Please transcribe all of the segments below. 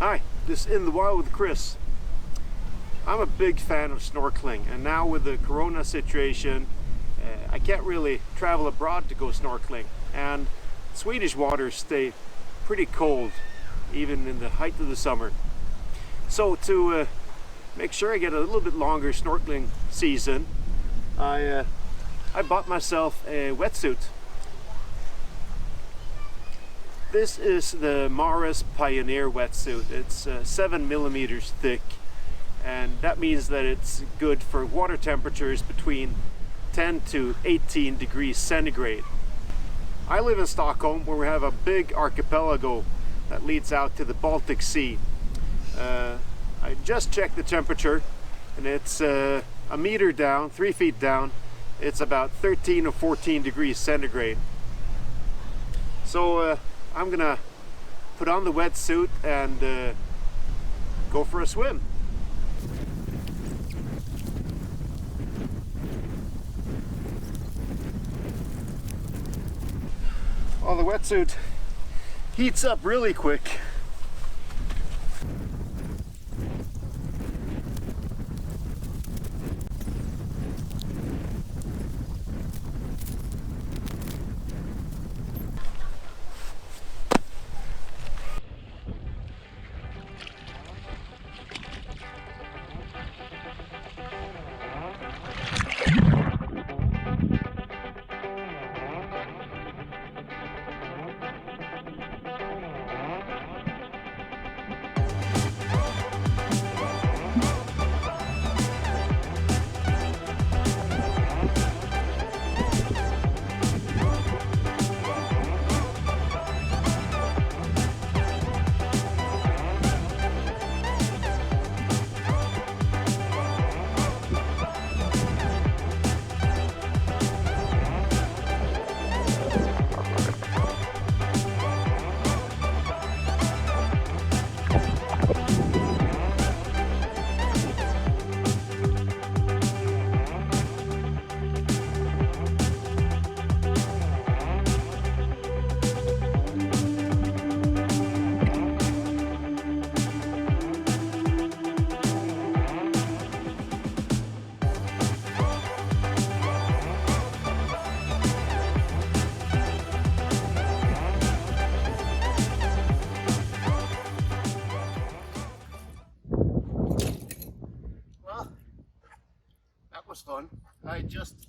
Hi, this is In the Wild with Chris. I'm a big fan of snorkeling, and now with the corona situation, I can't really travel abroad to go snorkeling, and Swedish waters stay pretty cold even in the height of the summer. So to make sure I get a little bit longer snorkeling season, I bought myself a wetsuit. This is the Mares Pioneer wetsuit. It's 7 millimeters thick, and that means that it's good for water temperatures between 10 to 18 degrees centigrade. I live in Stockholm, where we have a big archipelago that leads out to the Baltic Sea. I just checked the temperature, and it's a meter down, 3 feet down. It's about 13 or 14 degrees centigrade. So I'm gonna put on the wetsuit and go for a swim. Well, the wetsuit heats up really quick. That was fun. I just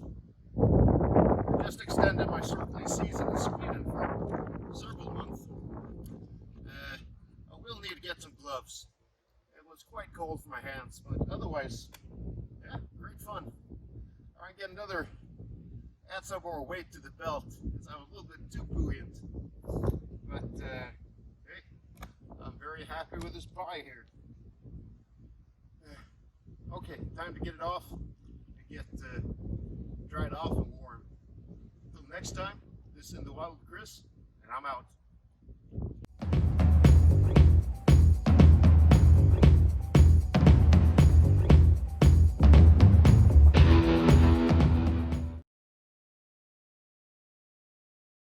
extended my snorkeling season in Sweden for several months. I will need to get some gloves. It was quite cold for my hands, but otherwise, yeah, great fun. I get add some more weight to the belt, because I was a little bit too buoyant. But hey, I'm very happy with this pie here. Okay, time to get it off. Get dried off and warm. Until next time, this is In the Wild with Chris, and I'm out.